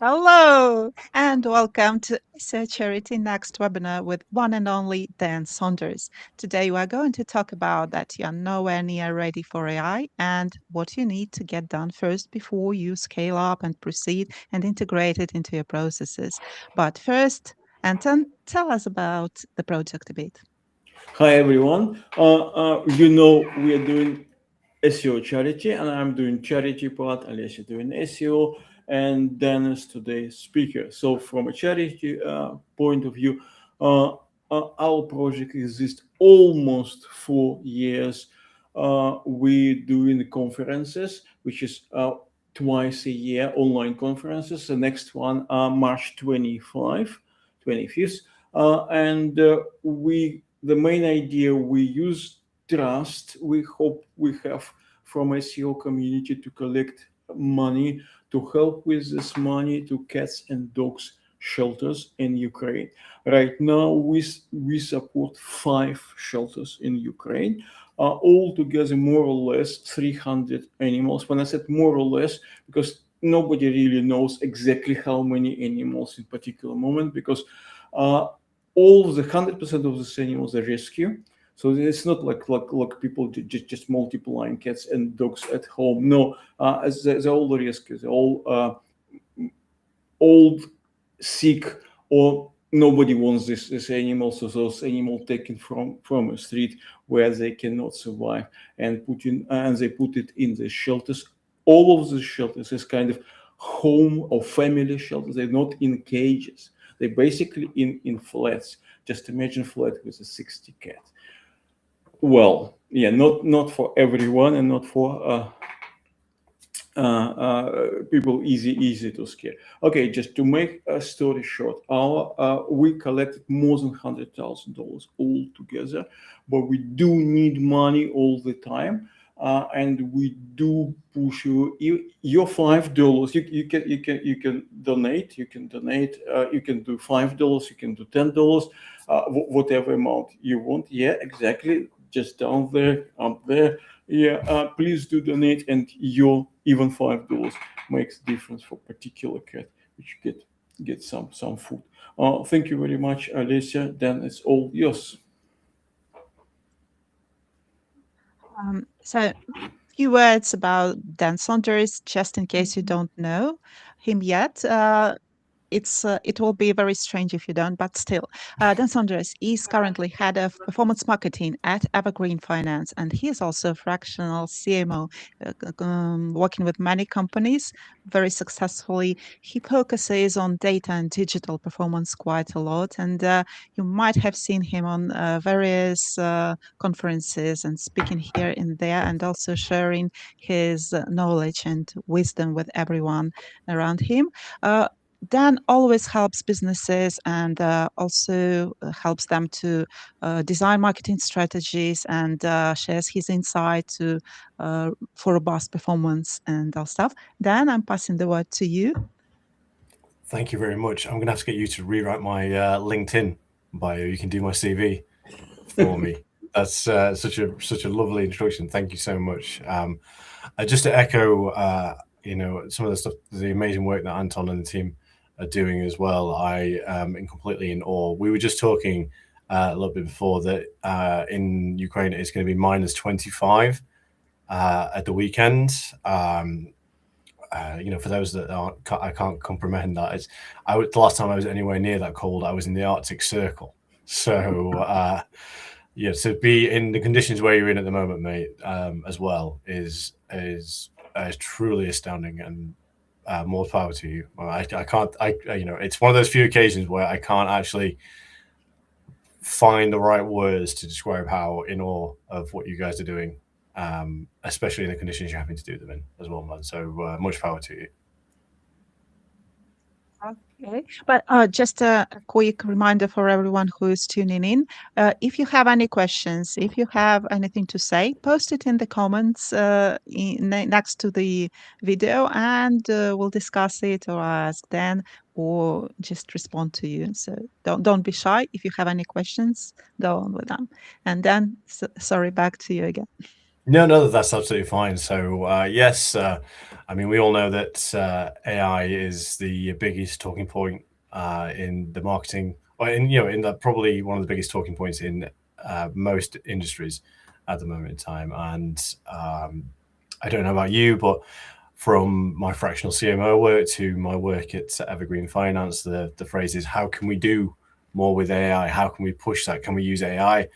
Hello and welcome to SEOcharity next webinar with one and only Dan Saunders. Today we are going to talk about that you are nowhere near ready for AI and what you need to get done first before you scale up and proceed and integrate it into your processes. But first, Anton, tell us about the project a bit. Hi everyone. We are doing SEO charity, and I'm doing charity part. Alessia doing SEO, and Dan is today's speaker. So, from a charity point of view, our project exists almost 4 years. We're doing conferences, which is twice a year, online conferences. The next one, March 25th, and we the main idea we use trust. We hope we have from SEO community to collect money to help with this money to cats and dogs shelters in Ukraine. Right now, we support 5 shelters in Ukraine. Altogether, more or less 300 animals. When I said more or less, because nobody really knows exactly how many animals in particular moment, because all the 100% of the animals are rescue. So it's not like people just multiplying cats and dogs at home. No, they're all rescue. They're all old, sick, or nobody wants this animal. So those animals taken from a street where they cannot survive and they put it in the shelters. All of the shelters is kind of home or family shelters. They're not in cages. They're basically in flats. Just imagine flat with a 60 cat. Well, yeah, not for everyone and not for people easy to scare. Okay, just to make a story short, we collected more than $100,000 all together, but we do need money all the time. And we do push your $5. You can donate. You can donate. You can do $5. You can do $10. Whatever amount you want. Yeah, exactly. Just down there, up there. Yeah, please do donate, and your even $5 makes difference for particular cat, which get some food. Thank you very much, Alessia. Then it's all yours. So, few words about Dan Saunders, just in case you don't know him yet. It will be very strange if you don't, but still. Dan Saunders is currently head of performance marketing at Evergreen Finance, and he is also a fractional CMO, working with many companies very successfully. He focuses on data and digital performance quite a lot, and you might have seen him on various conferences and speaking here and there, and also sharing his knowledge and wisdom with everyone around him. Dan always helps businesses and also helps them to design marketing strategies and shares his insight for robust performance and all stuff. Dan, I'm passing the word to you. Thank you very much. I'm going to have to get you to rewrite my LinkedIn bio. You can do my CV for me. That's such a lovely introduction. Thank you so much. Just to echo, some of the stuff, the amazing work that Anton and the team are doing as well. I am completely in awe. We were just talking a little bit before that in Ukraine it's going to be minus 25 at the weekend. For those that I can't comprehend that. The last time I was anywhere near that cold, I was in the Arctic Circle. So to be in the conditions where you're in at the moment, mate, as well is truly astounding, and more power to you. I can't. It's one of those few occasions where I can't actually find the right words to describe how in awe of what you guys are doing. Especially in the conditions you're having to do them in as well, man. So much power to you. Okay, but just a quick reminder for everyone who is tuning in. If you have any questions, if you have anything to say, post it in the comments next to the video, and we'll discuss it or ask Dan or just respond to you. So don't be shy. If you have any questions, go on with them. And then, sorry, back to you again. No, that's absolutely fine. So yes, I mean we all know that AI is the biggest talking point in the marketing, or in the probably one of the biggest talking points in most industries at the moment in time. And I don't know about you, but from my fractional CMO work to my work at Evergreen Finance, the phrase is, how can we do more with AI? How can we push that? Can we use AI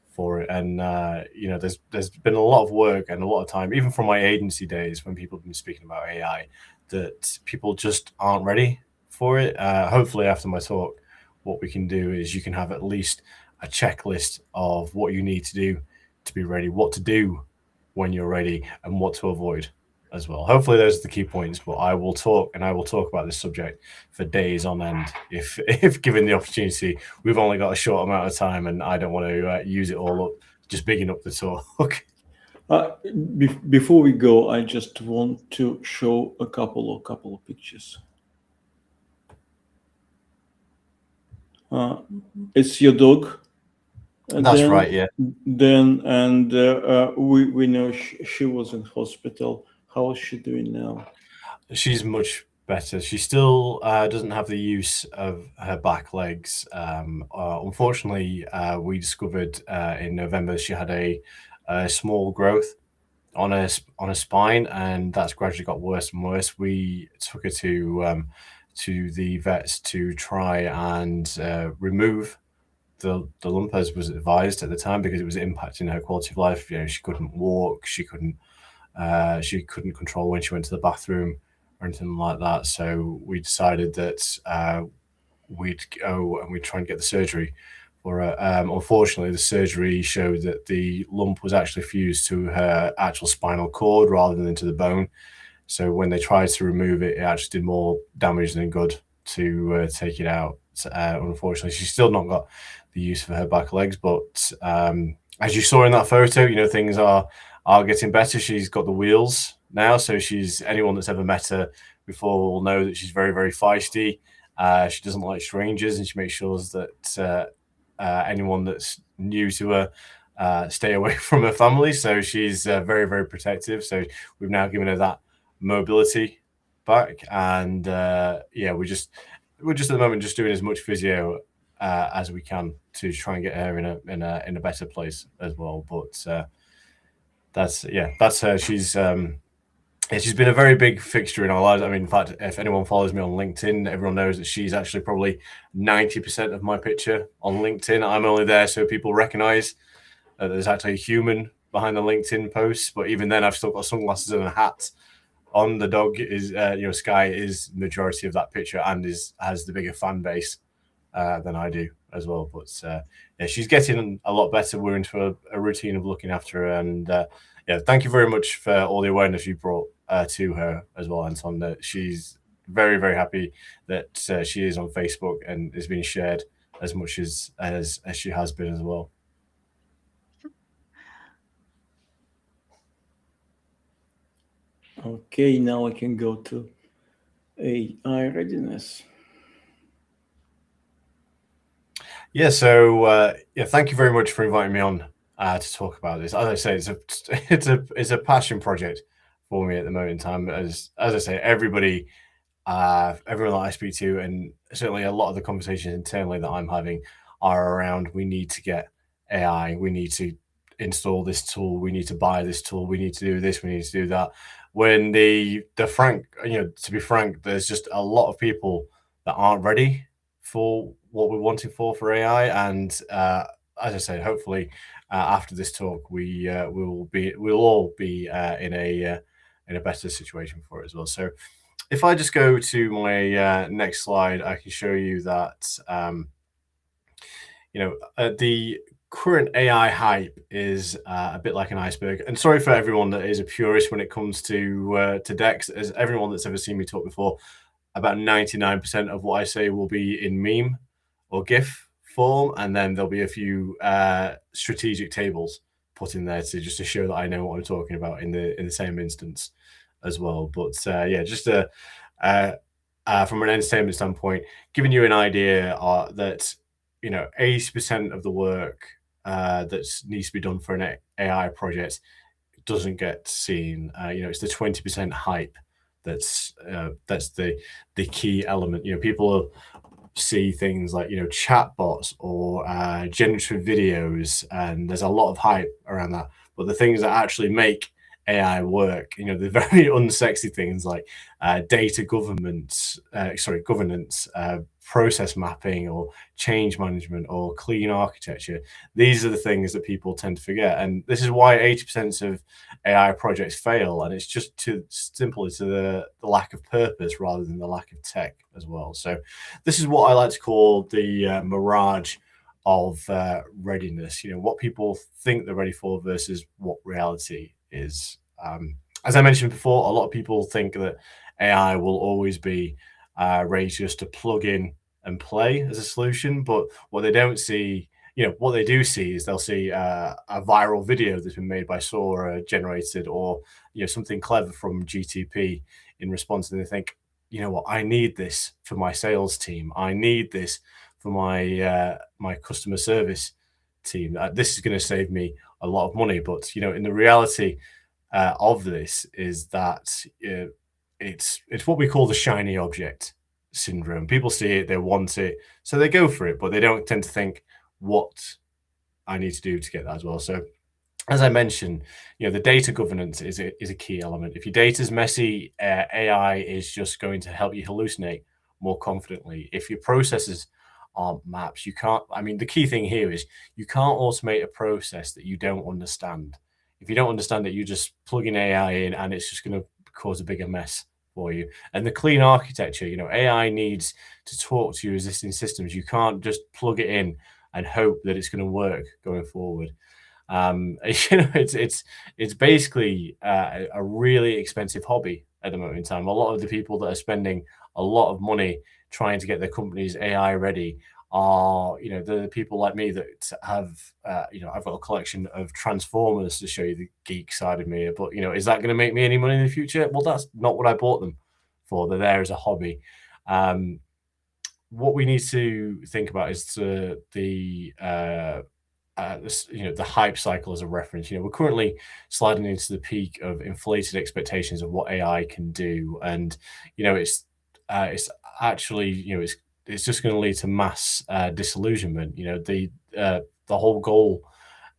for it? And there's been a lot of work and a lot of time, even from my agency days when people have been speaking about AI, that people just aren't ready for it. Hopefully, after my talk, what we can do is you can have at least a checklist of what you need to do to be ready, what to do when you're ready, and what to avoid as well. Hopefully those are the key points, but I will talk about this subject for days on end if given the opportunity. We've only got a short amount of time and I don't want to use it all up just bigging up the talk. Before we go, I just want to show a couple of pictures. It's your dog. That's right, yeah. We know she was in hospital. How is she doing now? She's much better. She still doesn't have the use of her back legs. Unfortunately, we discovered in November she had a small growth on a spine, and that's gradually got worse and worse. We took her to the vets to try and remove the lump, as was advised at the time, because it was impacting her quality of life. She couldn't walk, she couldn't control when she went to the bathroom or anything like that. So we decided that we'd go and we'd try and get the surgery for her. Unfortunately, the surgery showed that the lump was actually fused to her actual spinal cord rather than to the bone. So when they tried to remove it, it actually did more damage than good to take it out. Unfortunately, she's still not got the use for her back legs, but as you saw in that photo, things are getting better. She's got the wheels now, so anyone that's ever met her before will know that she's very, very feisty. She doesn't like strangers, and she makes sure that anyone that's new to her stay away from her family. So she's very, very protective. So we've now given her that mobility back, and we're just at the moment just doing as much physio as we can to try and get her in a better place as well. But that's her. She's been a very big fixture in our lives. I mean, in fact, if anyone follows me on LinkedIn, everyone knows that she's actually probably 90% of my picture on LinkedIn. I'm only there so people recognize that there's actually a human behind the LinkedIn posts. But even then, I've still got sunglasses and a hat on. The dog is, Sky is majority of that picture and has the bigger fan base than I do as well. But she's getting a lot better. We're into a routine of looking after her, and thank you very much for all the awareness you brought to her as well, Anton. That she's very, very happy that she is on Facebook and is being shared as much as she has been as well. Okay, now I can go to AI readiness. Yeah, so thank you very much for inviting me on to talk about this. As I say, it's a passion project for me at the moment in time. As I say, everyone that I speak to, and certainly a lot of the conversations internally that I'm having, are around, we need to get AI, we need to install this tool, we need to buy this tool, we need to do this, we need to do that. When to be frank, there's just a lot of people that aren't ready for what we're wanting for AI. And as I say, hopefully after this talk, we'll all be in a better situation for it as well. So if I just go to my next slide, I can show you that the current AI hype is a bit like an iceberg. And sorry for everyone that is a purist when it comes to decks. As everyone that's ever seen me talk before, about 99% of what I say will be in meme or GIF form, and then there'll be a few strategic tables put in there to show that I know what I'm talking about in the same instance as well. But just from an entertainment standpoint, giving you an idea that 80% of the work that needs to be done for an AI project doesn't get seen. It's the 20% hype that's the key element. People see things like chatbots or generative videos, and there's a lot of hype around that. But the things that actually make AI work, the very unsexy things like data governance, process mapping, or change management, or clean architecture. These are the things that people tend to forget, and this is why 80% of AI projects fail, and it's just simply to the lack of purpose rather than the lack of tech as well. So this is what I like to call the mirage of readiness. What people think they're ready for versus what reality is. As I mentioned before, a lot of people think that AI will always be ready just to plug in and play as a solution, but what they don't see, what they do see is they'll see a viral video that's been made by Sora generated, or something clever from GTP in response, and they think, what, I need this for my sales team, I need this for my my customer service team, this is going to save me a lot of money. But in the reality of this is that it's what we call the shiny object syndrome. People see it, they want it, so they go for it, but they don't tend to think, what I need to do to get that as well. So as I mentioned, the data governance is a key element. If your data is messy, AI is just going to help you hallucinate more confidently. If your processes aren't maps, you can't. I mean, the key thing here is you can't automate a process that you don't understand. If you don't understand it, you just plug in AI in, and it's just going to cause a bigger mess for you. And the clean architecture, AI needs to talk to your existing systems. You can't just plug it in and hope that it's going to work going forward. It's basically a really expensive hobby at the moment in time. A lot of the people that are spending a lot of money trying to get their companies AI ready are, the people like me that have, I've got a collection of Transformers to show you the geek side of me. But, is that going to make me any money in the future? Well, that's not what I bought them for. They're there as a hobby. What we need to think about is the hype cycle as a reference. We're currently sliding into the peak of inflated expectations of what AI can do, and it's actually it's just going to lead to mass disillusionment. The whole goal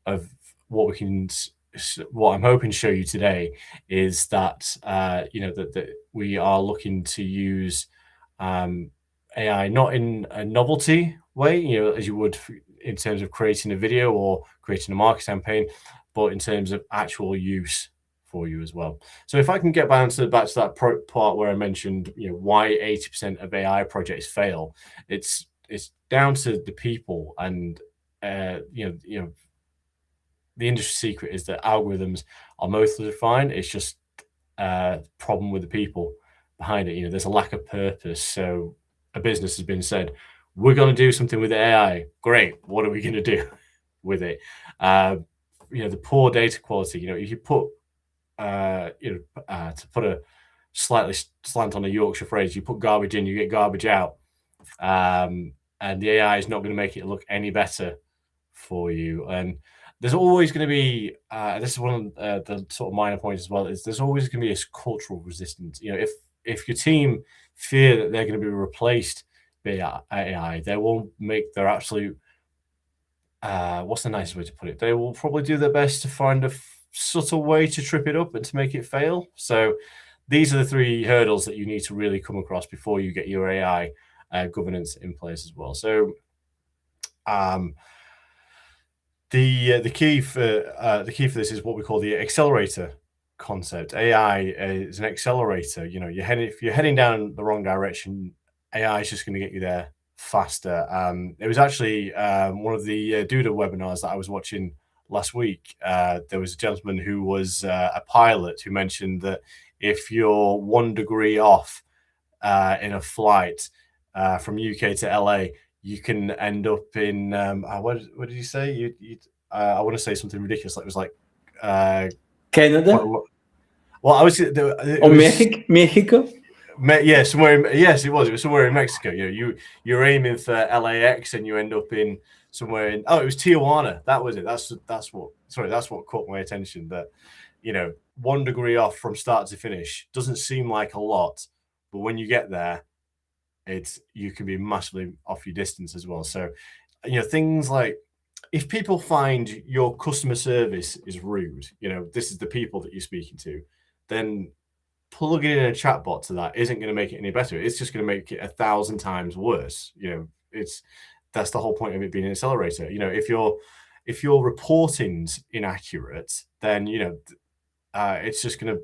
of what I'm hoping to show you today is that that we are looking to use AI not in a novelty way, as you would in terms of creating a video or creating a marketing campaign, but in terms of actual use for you as well. So if I can get back to that part where I mentioned, why 80% of AI projects fail, it's down to the people, and the industry secret is that algorithms are mostly defined. It's just a problem with the people behind it. There's a lack of purpose. So a business has been said, we're going to do something with AI. Great. What are we going to do with it? The poor data quality. If you put, to put a slightly slant on a Yorkshire phrase, you put garbage in, you get garbage out. And the AI is not going to make it look any better for you. And there's always going to be, this is one of the sort of minor points as well, is there's always going to be a cultural resistance. If your team fear that they're going to be replaced by AI, they will make their absolute, what's the nicest way to put it? They will probably do their best to find a subtle way to trip it up and to make it fail. So these are the three hurdles that you need to really come across before you get your AI governance in place as well. So the key for this is what we call the accelerator concept. AI is an accelerator. If you're heading down the wrong direction, AI is just going to get you there faster. It was actually one of the Duda webinars that I was watching last week. There was a gentleman who was a pilot who mentioned that if you're 1 degree off in a flight from UK to LA, you can end up in what did you say? I want to say something ridiculous. Like it was like Canada. Well, I was Mexico. Yeah, somewhere. Yes, it was. It was somewhere in Mexico. You're aiming for LAX and you end up in somewhere in. Oh, it was Tijuana. That was it. That's what. Sorry, that's what caught my attention. That 1 degree off from start to finish doesn't seem like a lot, but when you get there, you can be massively off your distance as well. So, things like, if people find your customer service is rude, this is the people that you're speaking to, then plugging in a chatbot to that isn't going to make it any better. It's just going to make it 1,000 times worse. That's the whole point of it being an accelerator. If your reporting's inaccurate, then it's just going to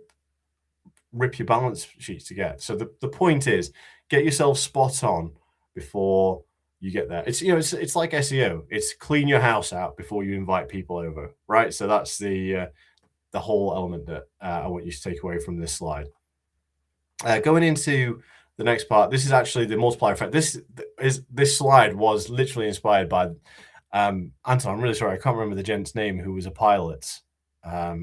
rip your balance sheets to get. So the point is, get yourself spot on before you get there. It's it's like SEO. It's clean your house out before you invite people over, right? So that's the whole element that I want you to take away from this slide. Going into the next part, this is actually the multiplier effect. This slide was literally inspired by Anton. I'm really sorry, I can't remember the gent's name who was a pilot that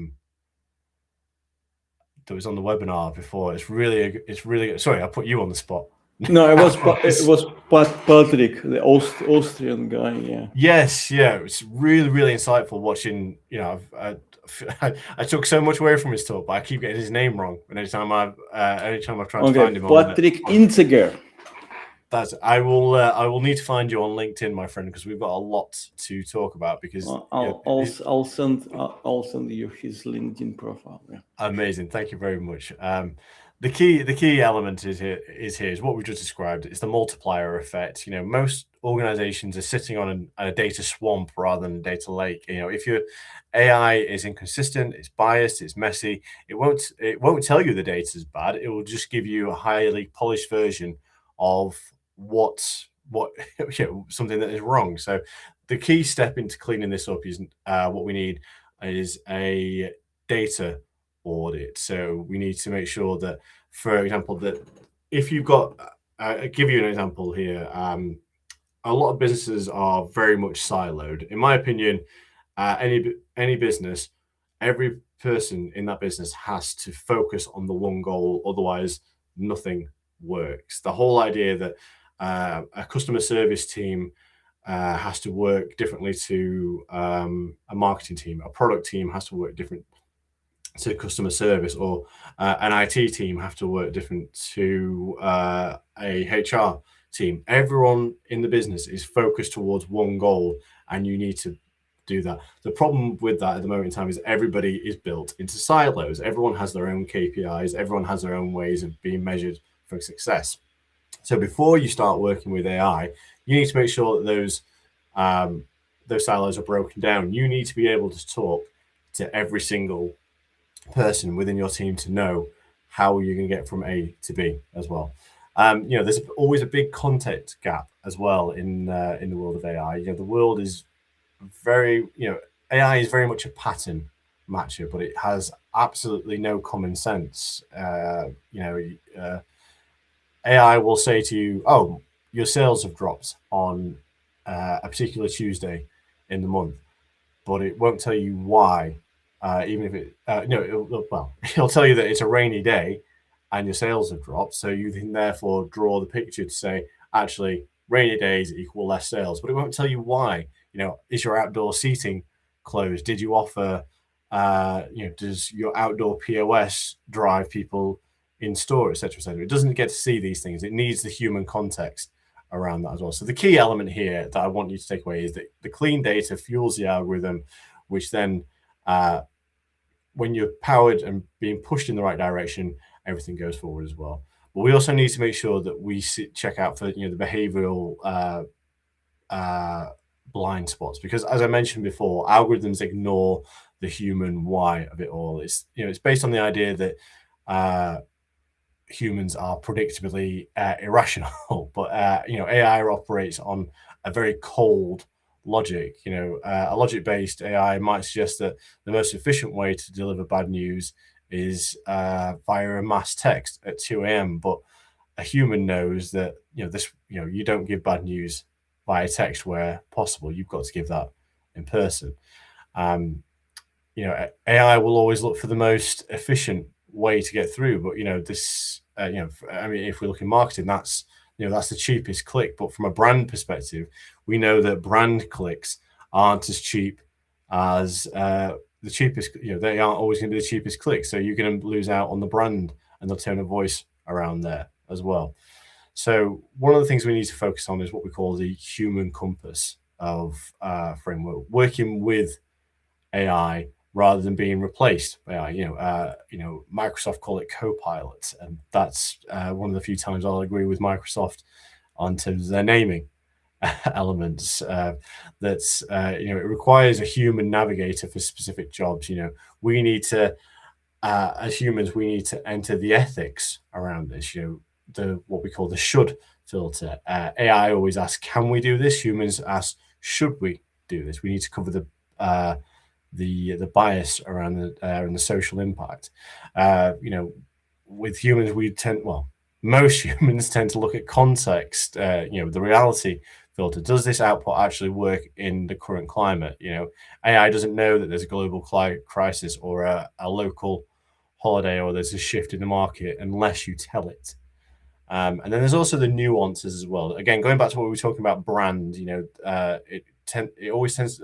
was on the webinar before. It's really sorry, I put you on the spot. No, it was Patrick, the Austrian guy. Yeah. Yes, yeah, it's really insightful watching. I took so much away from his talk, but I keep getting his name wrong. And anytime I've tried to find him, Patrick Inziger. I will need to find you on LinkedIn, my friend, because we've got a lot to talk about. Because I'll send you his LinkedIn profile. Yeah. Amazing, thank you very much. The key element is what we just described. It's the multiplier effect. Most organizations are sitting on a data swamp rather than a data lake. If your AI is inconsistent, it's biased, it's messy, it won't tell you the data is bad. It will just give you a highly polished version of what something that is wrong. So the key step into cleaning this up is what we need is a data audit. So we need to make sure that, for example, that if you've got, I'll give you an example here. A lot of businesses are very much siloed. In my opinion, any business, every person in that business has to focus on the one goal. Otherwise, nothing works. The whole idea that a customer service team has to work differently to a marketing team, a product team has to work different to customer service, or an IT team have to work different to a HR team. Everyone in the business is focused towards one goal, and you need to do that. The problem with that at the moment in time is everybody is built into silos. Everyone has their own KPIs. Everyone has their own ways of being measured for success. So before you start working with AI, you need to make sure that those silos are broken down. You need to be able to talk to every single person within your team to know how you're going to get from A to B as well. There's always a big context gap as well in the world of AI. The world is very, AI is very much a pattern matcher, but it has absolutely no common sense. AI will say to you, "Oh, your sales have dropped on a particular Tuesday in the month," but it won't tell you why. Even if it'll tell you that it's a rainy day and your sales have dropped. So you can therefore draw the picture to say, actually, rainy days equal less sales, but it won't tell you why. Is your outdoor seating closed? Did you offer, does your outdoor POS drive people in store, etc., etc.? It doesn't get to see these things. It needs the human context around that as well. So the key element here that I want you to take away is that the clean data fuels the algorithm, which then when you're powered and being pushed in the right direction, everything goes forward as well. But we also need to make sure that we check out for the behavioral blind spots, because as I mentioned before, algorithms ignore the human why of it all. It's based on the idea that humans are predictably irrational, but AI operates on a very cold logic. A logic-based AI might suggest that the most efficient way to deliver bad news is via a mass text at 2 a.m. But a human knows that you don't give bad news via text where possible. You've got to give that in person. AI will always look for the most efficient way to get through, but if we look in marketing, that's the cheapest click. But from a brand perspective, we know that brand clicks aren't as cheap as the cheapest, they aren't always going to be the cheapest click. So you're going to lose out on the brand and the tone of voice around there as well. So one of the things we need to focus on is what we call the human compass of framework, working with AI rather than being replaced by AI. Microsoft call it Copilot, and that's one of the few times I'll agree with Microsoft on terms of their naming elements. It requires a human navigator for specific jobs. We need to, as humans, we need to enter the ethics around this. What we call the should filter. AI always asks, "Can we do this?" Humans ask, "Should we do this?" We need to cover the bias around and the social impact. With humans, most humans tend to look at context. The reality filter. Does this output actually work in the current climate? AI doesn't know that there's a global crisis or a local holiday or there's a shift in the market unless you tell it. And then there's also the nuances as well. Again, going back to what we were talking about, brand. AI always tends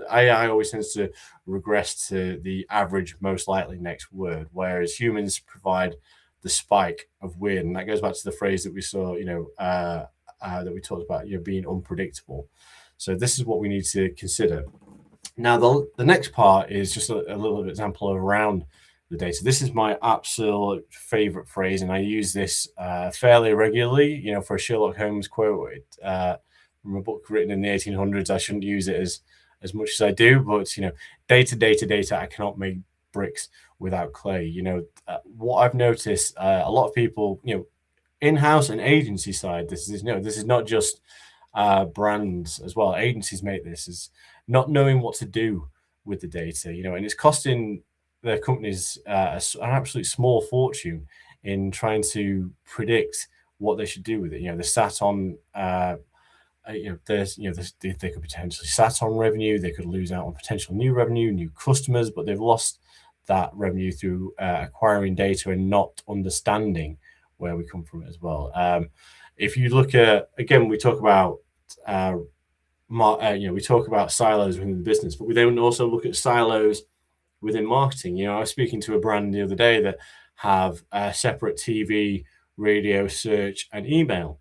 to regress to the average, most likely next word, whereas humans provide the spike of weird, and that goes back to the phrase that we saw, that we talked about, being unpredictable. So this is what we need to consider. Now, the next part is just a little example around the data. This is my absolute favorite phrase, and I use this fairly regularly. For a Sherlock Holmes quote from a book written in the 1800s. I shouldn't use it as much as I do, but data. I cannot make bricks without clay. What I've noticed, a lot of people, in-house and agency side, this is not just brands as well. Agencies make this is not knowing what to do with the data, and it's costing their companies an absolute small fortune in trying to predict what they should do with it. They're sat on, they could potentially sat on revenue. They could lose out on potential new revenue, new customers, but they've lost that revenue through acquiring data and not understanding where we come from as well. If you look at, again, we talk about we talk about silos within the business, but we then also look at silos within marketing. I was speaking to a brand the other day that have a separate TV, radio, search, and email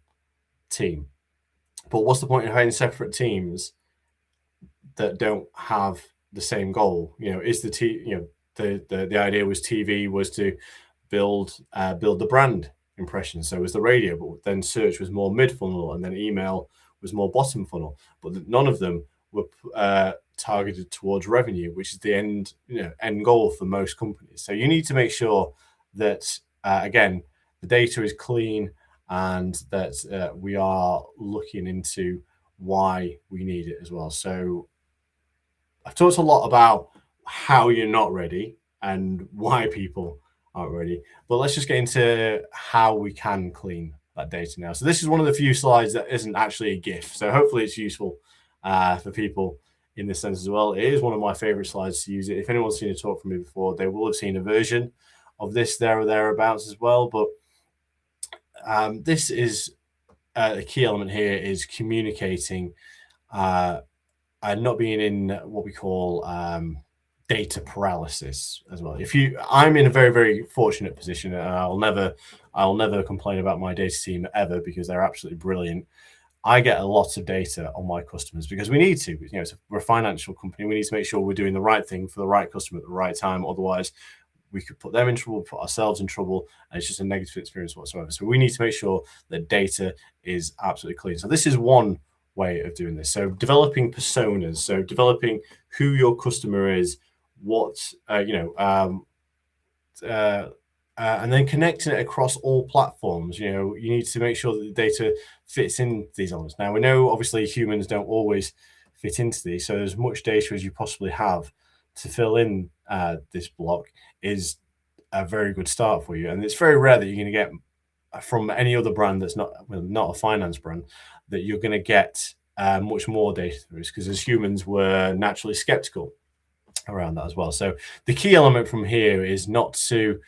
team. But what's the point of having separate teams that don't have the same goal? Is the idea was TV was to build the brand impression. So was the radio, but then search was more mid funnel, and then email was more bottom funnel. But none of them were targeted towards revenue, which is the end goal for most companies. So you need to make sure that again the data is clean and that we are looking into why we need it as well. So I've talked a lot about how you're not ready and why people aren't ready, but let's just get into how we can clean that data now. So this is one of the few slides that isn't actually a GIF, so hopefully it's useful for people in this sense as well. It is one of my favorite slides to use it. If anyone's seen a talk from me before, they will have seen a version of this there or thereabouts as well. But this is the key element here is communicating and not being in what we call data paralysis as well. I'm in a very, very fortunate position, and I'll never complain about my data team ever, because they're absolutely brilliant. I get a lot of data on my customers because we need to. We're a financial company. We need to make sure we're doing the right thing for the right customer at the right time. Otherwise, we could put them in trouble, put ourselves in trouble, and it's just a negative experience whatsoever. So we need to make sure that data is absolutely clean. So this is one way of doing this. So developing personas, so developing who your customer is, and then connecting it across all platforms. You need to make sure that the data fits in these elements. Now, we know obviously humans don't always fit into these, so as much data as you possibly have to fill in this block is a very good start for you. And it's very rare that you're going to get from any other brand that's not a finance brand, that you're going to get much more data through, because as humans we're naturally skeptical around that as well. So the key element from here is not to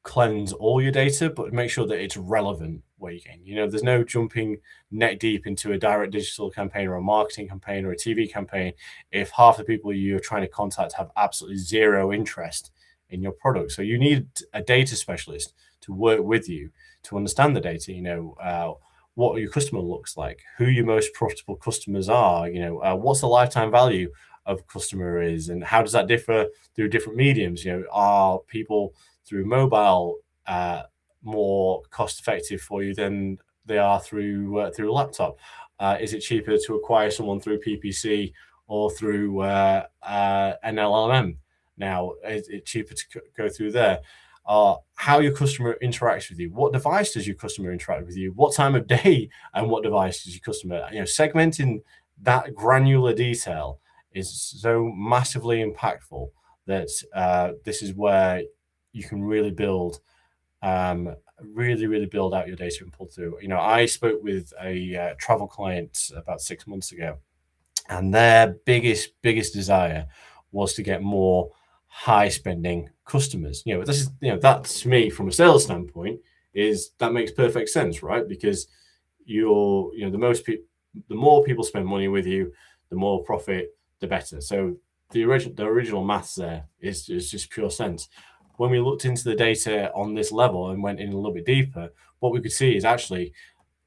cleanse all your data, but make sure that it's relevant where you gain. There's no jumping neck deep into a direct digital campaign or a marketing campaign or a TV campaign if half the people you're trying to contact have absolutely zero interest in your product. So you need a data specialist to work with you to understand the data. What your customer looks like, who your most profitable customers are, what's the lifetime value of customer is, and how does that differ through different mediums? Are people through mobile more cost effective for you than they are through a laptop? Is it cheaper to acquire someone through PPC or through an LLM? Now, is it cheaper to go through there? How your customer interacts with you. What device does your customer interact with you? What time of day and what device does your customer? Segmenting that granular detail is so massively impactful that this is where you can really build, really build out your data and pull through. I spoke with a travel client about 6 months ago, and their biggest desire was to get more high spending customers. That's me from a sales standpoint, is that makes perfect sense, right? Because the more people spend money with you, the more profit, the better. So the original maths there is just pure sense. When we looked into the data on this level and went in a little bit deeper, what we could see is actually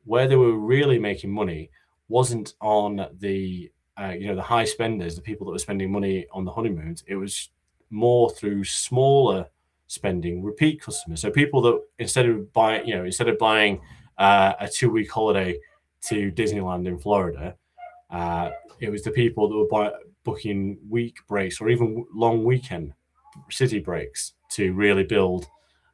where they were really making money wasn't on the the high spenders, the people that were spending money on the honeymoons. It was more through smaller spending repeat customers. So people that instead of buying a 2-week holiday to Disneyland in Florida, it was the people that were booking week breaks or even long weekend city breaks to really build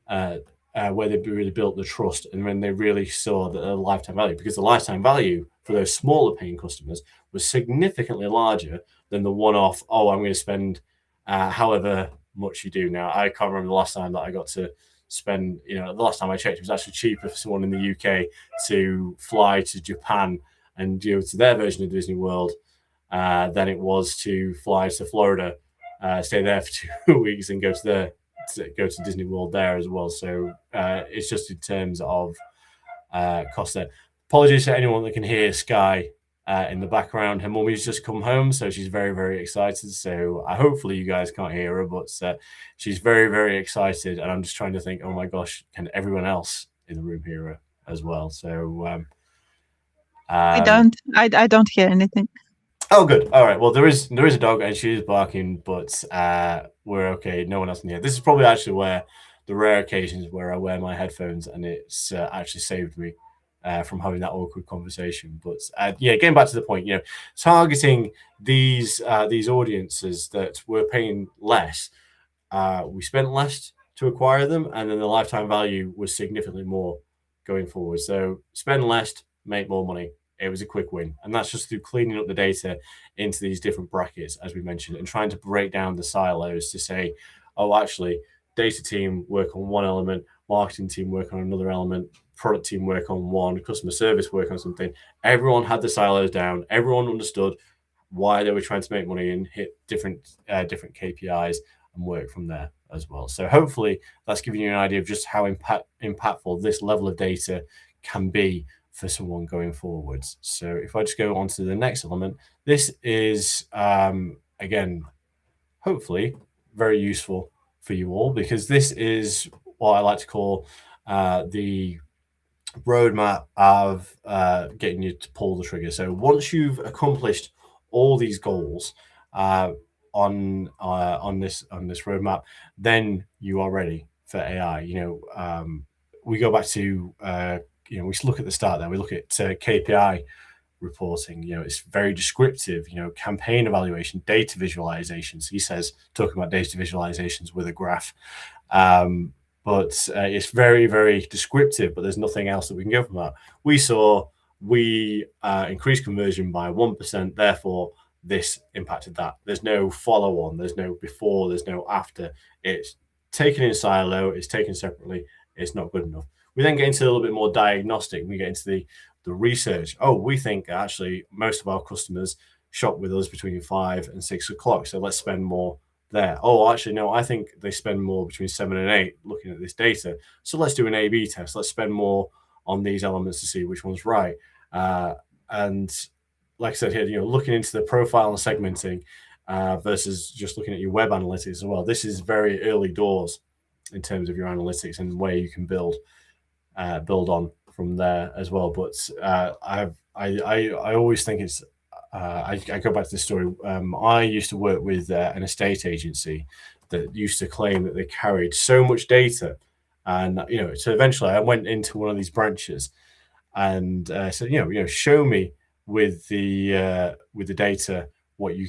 where they really built the trust, and when they really saw the lifetime value, because the lifetime value for those smaller paying customers was significantly larger than the one-off, I'm going to spend however much you do. Now, I can't remember the last time that I got to spend, the last time I checked, it was actually cheaper for someone in the UK to fly to Japan and to their version of Disney World than it was to fly to Florida, stay there for 2 weeks and go to Disney World there as well. So it's just in terms of cost there. Apologies to anyone that can hear Sky in the background. Her mummy's just come home, so she's very, very excited. So hopefully you guys can't hear her, but she's very, very excited. And I'm just trying to think, oh my gosh, can everyone else in the room hear her as well? So I don't hear anything. Oh, good. All right. Well, there is a dog and she is barking, but we're okay. No one else can hear. This is probably actually where the rare occasions where I wear my headphones and it's actually saved me from having that awkward conversation. But getting back to the point, targeting these audiences that were paying less, we spent less to acquire them, and then the lifetime value was significantly more going forward. So spend less, make more money. It was a quick win. And that's just through cleaning up the data into these different brackets, as we mentioned, and trying to break down the silos to say, actually, data team work on one element, marketing team work on another element, product team work on one, customer service work on something. Everyone had the silos down. Everyone understood why they were trying to make money and hit different KPIs and work from there as well. So hopefully that's giving you an idea of just how impactful this level of data can be for someone going forwards. So if I just go on to the next element, this is, again, hopefully very useful for you all, because this is what I like to call the roadmap of getting you to pull the trigger. So once you've accomplished all these goals on this roadmap, then you are ready for AI. We go back to we look at the start there. We look at KPI reporting. It's very descriptive. Campaign evaluation, data visualizations. He says talking about data visualizations with a graph, but it's very, very descriptive. But there's nothing else that we can go from that. We increased conversion by 1%. Therefore, this impacted that. There's no follow on. There's no before. There's no after. It's taken in silo. It's taken separately. It's not good enough. We then get into a little bit more diagnostic. We get into the research. We think actually most of our customers shop with us between 5 and 6 o'clock. So let's spend more there. Actually, no, I think they spend more between 7 and 8 looking at this data. So let's do an A/B test. Let's spend more on these elements to see which one's right. And like I said here, looking into the profile and segmenting versus just looking at your web analytics as well. This is very early doors in terms of your analytics and where you can build on from there as well. But I always think it's I go back to this story. I used to work with an estate agency that used to claim that they carried so much data, and so eventually I went into one of these branches and said, show me with the data what you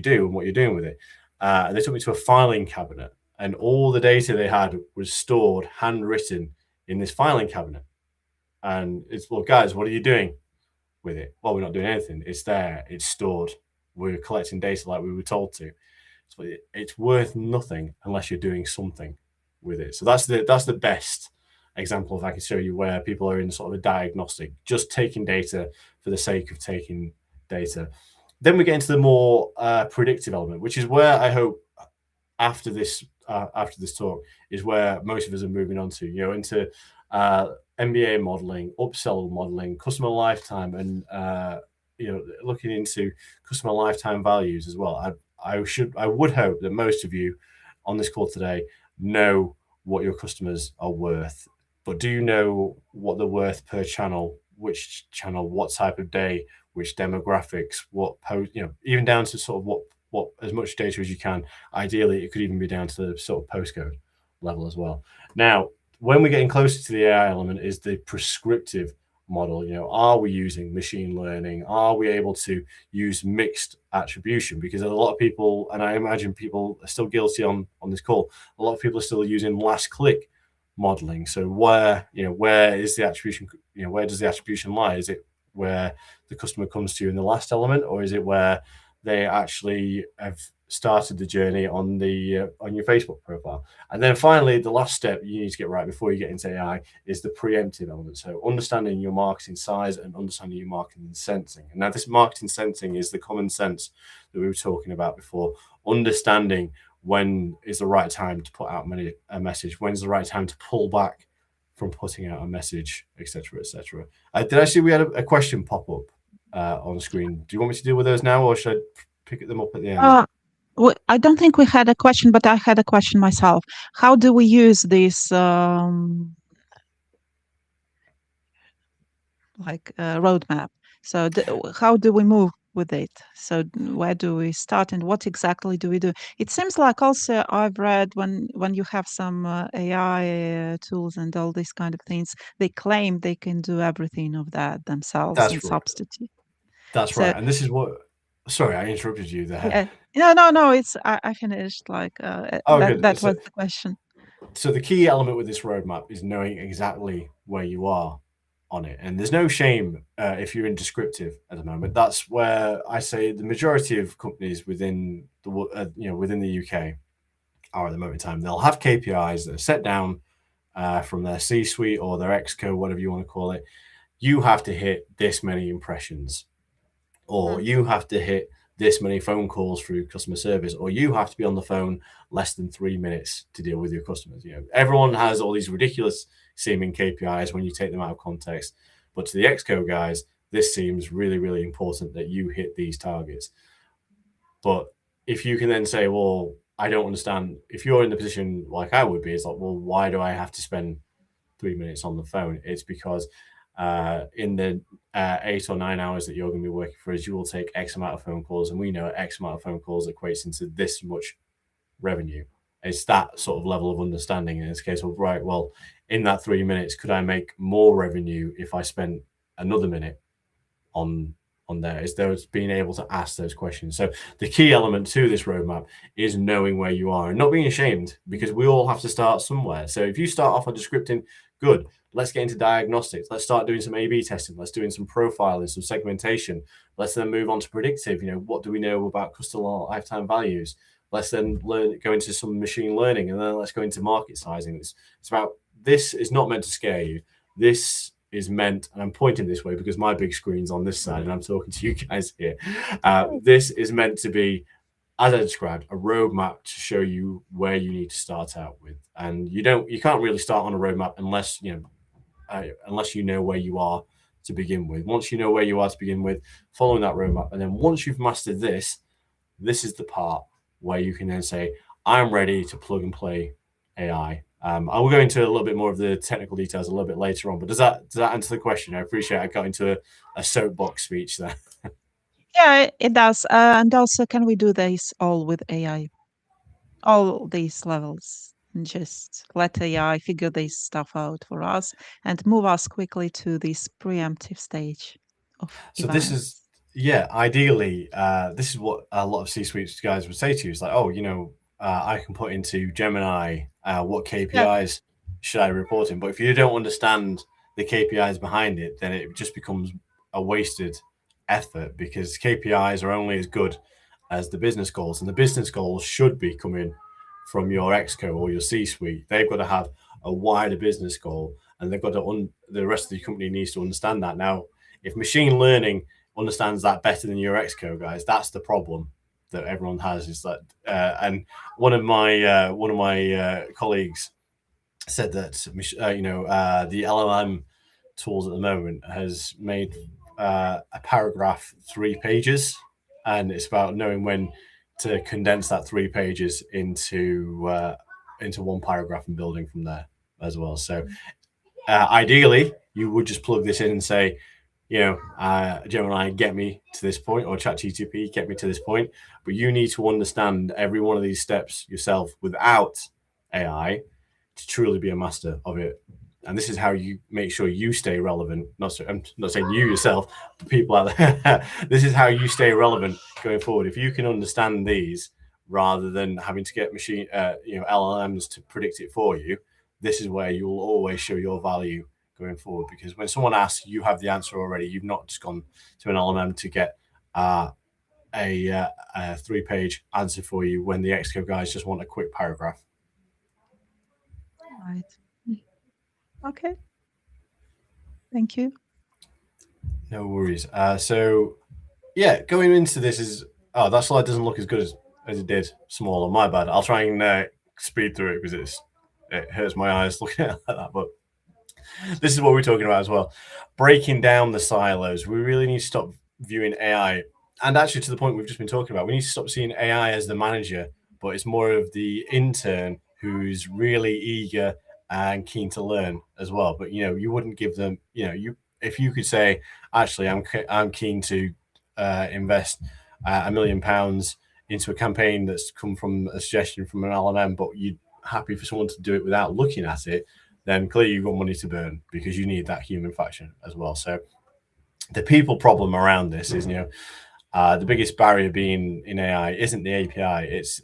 do and what you're doing with it. And they took me to a filing cabinet, and all the data they had was stored handwritten in this filing cabinet. And it's, well, guys, what are you doing with it? Well, we're not doing anything. It's there. It's stored. We're collecting data like we were told to. So it's worth nothing unless you're doing something with it. So that's the best example, if I can show you, where people are in sort of a diagnostic, just taking data for the sake of taking data. Then we get into the more predictive element, which is where I hope after this talk is where most of us are moving on to, into MBA modeling, upsell modeling, customer lifetime, and looking into customer lifetime values as well. I would hope that most of you on this call today know what your customers are worth, but do you know what they're worth per channel? Which channel, what type of day, which demographics, what post, even down to sort of what as much data as you can. Ideally, it could even be down to the sort of postcode level as well. Now, when we're getting closer to the AI element is the prescriptive model. Are we using machine learning? Are we able to use mixed attribution? Because a lot of people, and I imagine people are still guilty on this call, a lot of people are still using last click modeling. So where is the attribution? Where does the attribution lie? Is it where the customer comes to you in the last element, or is it where they actually have started the journey on your Facebook profile? And then finally, the last step you need to get right before you get into AI is the preemptive element. So understanding your marketing size and understanding your marketing sensing. And now this marketing sensing is the common sense that we were talking about before. Understanding when is the right time to put out a message, when's the right time to pull back from putting out a message, etc., etc. Did I see we had a question pop up on the screen? Do you want me to deal with those now, or should I pick them up at the end? I don't think we had a question, but I had a question myself. How do we use this roadmap? So how do we move with it? So where do we start, and what exactly do we do? It seems like also I've read when you have some AI tools and all these kind of things, they claim they can do everything of that themselves and That's right. substitute. That's right. And this is what. Sorry, I interrupted you there. No. It's I finished. That was the question. So the key element with this roadmap is knowing exactly where you are on it, and there's no shame if you're in descriptive at the moment. That's where I say the majority of companies within the within the UK are at the moment in time. They'll have KPIs that are set down from their C-suite or their exco, whatever you want to call it. You have to hit this many impressions, or you have to hit this many phone calls through customer service, or you have to be on the phone less than 3 minutes to deal with your customers. Everyone has all these ridiculous seeming KPIs when you take them out of context, but to the exco guys, this seems really, really important that you hit these targets. But if you can then say, well, I don't understand, if you're in the position like I would be, it's like, well, why do I have to spend 3 minutes on the phone? It's because in the 8 or 9 hours that you're going to be working for us, you will take X amount of phone calls, and we know X amount of phone calls equates into this much revenue. It's that sort of level of understanding. In this case, right, well, in that 3 minutes, could I make more revenue if I spent another minute on there? Is those being able to ask those questions. So the key element to this roadmap is knowing where you are and not being ashamed, because we all have to start somewhere. So if you start off on descripting, good. Let's get into diagnostics. Let's start doing some A/B testing. Let's doing some profiling, some segmentation. Let's then move on to predictive. What do we know about customer lifetime values? Let's then go into some machine learning, and then let's go into market sizing. It's about, this is not meant to scare you. This is meant, and I'm pointing this way because my big screen's on this side and I'm talking to you guys here. This is meant to be, as I described, a roadmap to show you where you need to start out with. And you can't really start on a roadmap unless, unless you know where you are to begin with. Once you know where you are to begin with, following that roadmap, and then once you've mastered this is the part where you can then say, I'm ready to plug and play AI. I will go into a little bit more of the technical details a little bit later on, but does that answer the question? I appreciate I got into a soapbox speech there. Yeah, it does. And also, can we do this all with AI? All these levels, and just let AI figure this stuff out for us and move us quickly to this preemptive stage of So this is, events. yeah, ideally, this is what a lot of C-suite guys would say to you. It's like, oh, I can put into Gemini what Yeah, KPIs should I report in. But if you don't understand the KPIs behind it, then it just becomes a wasted effort, because KPIs are only as good as the business goals, and the business goals should be coming from your exco or your C-suite. They've got to have a wider business goal, and they've got to the rest of the company needs to understand that. Now, if machine learning understands that better than your exco guys, that's the problem that everyone has. Is that and one of my colleagues said that the LLM tools at the moment has made a paragraph 3 pages, and it's about knowing when to condense that 3 pages into one paragraph and building from there as well. So ideally, you would just plug this in and say, Gemini, get me to this point, or ChatGPT, get me to this point. But you need to understand every one of these steps yourself without AI to truly be a master of it. And this is how you make sure you stay relevant. I'm not saying you yourself, but people out there. This is how you stay relevant going forward. If you can understand these rather than having to get LLMs to predict it for you, this is where you'll always show your value going forward. Because when someone asks, you have the answer already. You've not just gone to an LLM to get a 3-page answer for you when the Exco guys just want a quick paragraph. right. Okay. Thank you. No worries. So, yeah, going into this is... Oh, that slide doesn't look as good as it did smaller. My bad. I'll try and speed through it because it hurts my eyes looking at it like that. But this is what we're talking about as well. Breaking down the silos. We really need to stop viewing AI, and actually to the point we've just been talking about, we need to stop seeing AI as the manager, but it's more of the intern who's really eager and keen to learn as well. But you wouldn't give them, if you could say, actually, I'm keen to invest £1 million into a campaign that's come from a suggestion from an LLM, but you're happy for someone to do it without looking at it, then clearly you've got money to burn, because you need that human factor as well. So the people problem around this is, the biggest barrier being in AI isn't the API, it's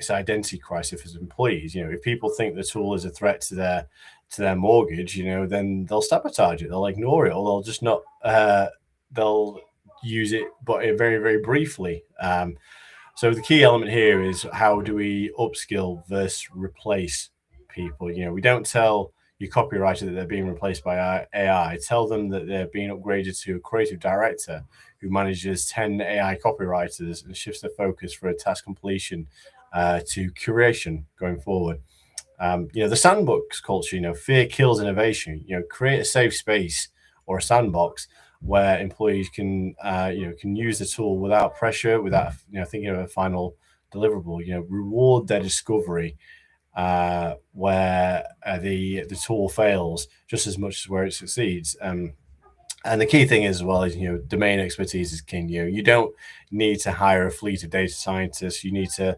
identity crisis for employees. If people think the tool is a threat to their mortgage, then they'll sabotage it, they'll ignore it, or they'll just not, they'll use it, but very, very briefly. So the key element here is, how do we upskill versus replace people? We don't tell your copywriter that they're being replaced by AI. Tell them that they're being upgraded to a creative director who manages 10 AI copywriters and shifts the focus for a task completion to curation going forward. The sandbox culture, fear kills innovation. Create a safe space or a sandbox where employees can use the tool without pressure, without thinking of a final deliverable. Reward their discovery where the tool fails just as much as where it succeeds. And the key thing as well is, domain expertise is king. You don't need to hire a fleet of data scientists. You need to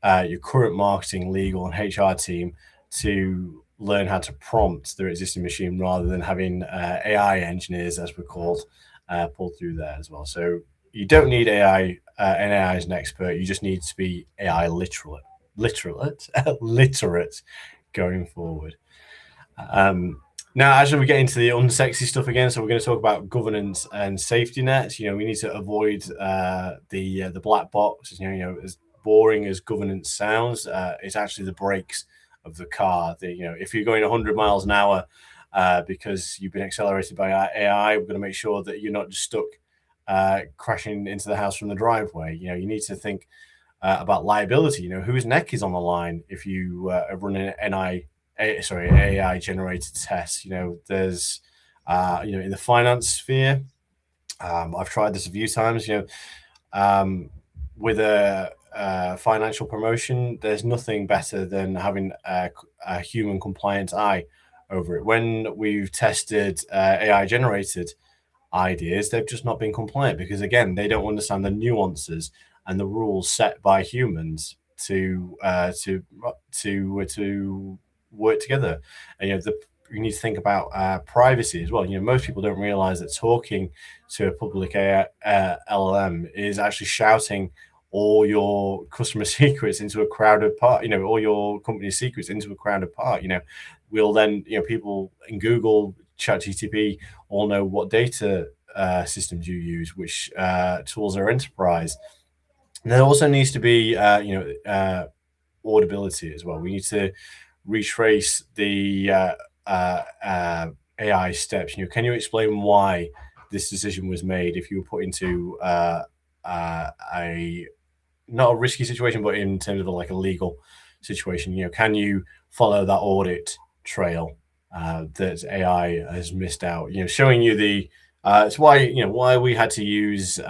your current marketing, legal, and HR team to learn how to prompt their existing machine, rather than having AI engineers, as we're called, pulled through there as well. So you don't need AI, and AI as an expert. You just need to be AI literate going forward. Now, as we get into the unsexy stuff again, so we're going to talk about governance and safety nets. We need to avoid the black box. As boring as governance sounds, it's actually the brakes of the car. If you're going 100 miles an hour because you've been accelerated by AI, we're going to make sure that you're not just stuck crashing into the house from the driveway. You need to think about liability. Whose neck is on the line if you are running an AI generated tests. There's in the finance sphere, I've tried this a few times. With a financial promotion, there's nothing better than having a human compliant eye over it. When we've tested AI generated ideas, they've just not been compliant because, again, they don't understand the nuances and the rules set by humans to work together. And you need to think about privacy as well. Most people don't realize that talking to a public LLM is actually shouting all your customer secrets into a crowded part, all your company's secrets into a crowded part. We'll then, people in Google, ChatGPT all know what data systems you use, which tools are enterprise. And there also needs to be, audibility as well. We need to retrace the AI steps. Can you explain why this decision was made if you were put into a not a risky situation, but in terms of like a legal situation? Can you follow that audit trail that AI has missed out? Showing you the it's why we had to use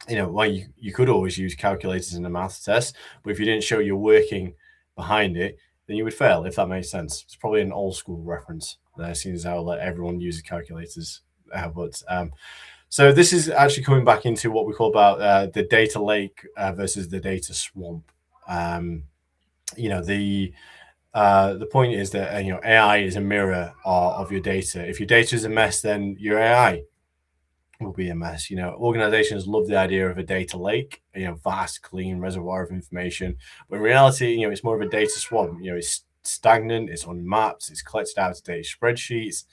why you could always use calculators in a math test, but if you didn't show your working behind it, then you would fail, if that makes sense. It's probably an old school reference there, seeing as how everyone uses calculators. So this is actually coming back into what we call about the data lake versus the data swamp. The point is that AI is a mirror of your data. If your data is a mess, then your AI will be a mess. Organizations love the idea of a data lake, vast, clean reservoir of information. But in reality, it's more of a data swamp. It's stagnant, it's unmapped, it's collected out of date spreadsheets.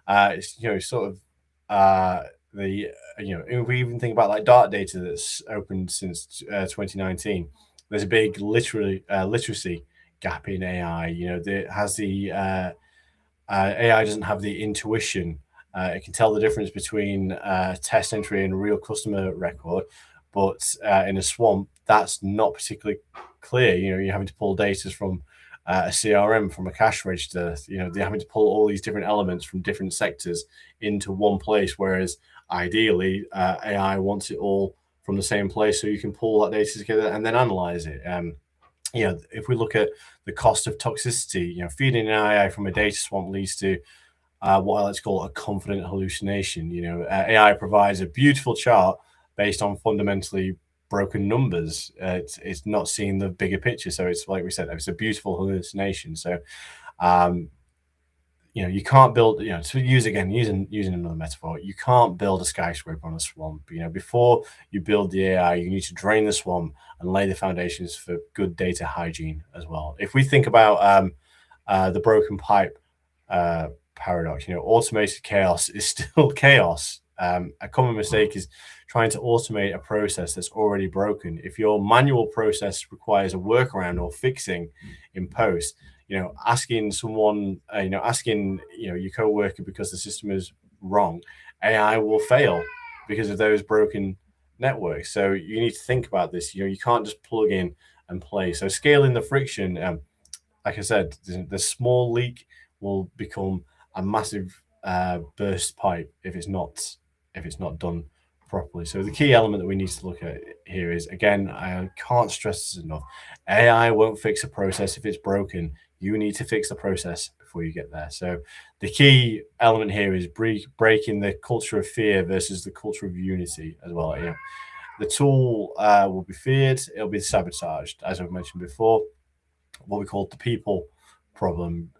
It's sort of if we even think about like data data that's opened since 2019, there's a big literacy gap in AI. That has the AI doesn't have the intuition. It can tell the difference between test entry and real customer record, but in a swamp, that's not particularly clear. You're having to pull data from a CRM, from a cash register. They're having to pull all these different elements from different sectors into one place, whereas ideally, AI wants it all from the same place, so you can pull that data together and then analyze it. If we look at the cost of toxicity, feeding an AI from a data swamp leads to what I like to call a confident hallucination. AI provides a beautiful chart based on fundamentally broken numbers. It's not seeing the bigger picture. So it's like we said, it's a beautiful hallucination. So, you can't build, to use again, using another metaphor, you can't build a skyscraper on a swamp. Before you build the AI, you need to drain the swamp and lay the foundations for good data hygiene as well. If we think about the broken pipe paradox, automated chaos is still chaos. A common mistake is trying to automate a process that's already broken. If your manual process requires a workaround or fixing in post, asking someone, asking your coworker because the system is wrong, AI will fail because of those broken networks. So you need to think about this. You can't just plug in and play. So scaling the friction, like I said, the small leak will become a massive burst pipe if it's not done properly. So the key element that we need to look at here is, again, I can't stress this enough, AI won't fix a process if it's broken. You need to fix the process before you get there. So the key element here is breaking the culture of fear versus the culture of unity as well. The tool will be feared, it'll be sabotaged, as I've mentioned before, what we call the people problem.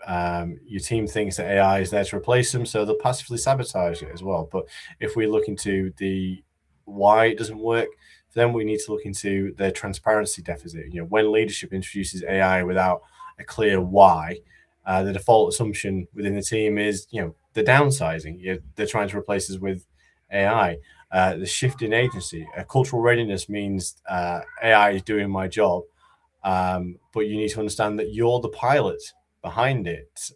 Your team thinks that AI is there to replace them, so they'll passively sabotage it as well. But if we look into the why it doesn't work, then we need to look into the transparency deficit. When leadership introduces AI without a clear why, the default assumption within the team is, the downsizing. They're trying to replace us with AI. The shift in agency, cultural readiness means AI is doing my job, but you need to understand that you're the pilot behind it.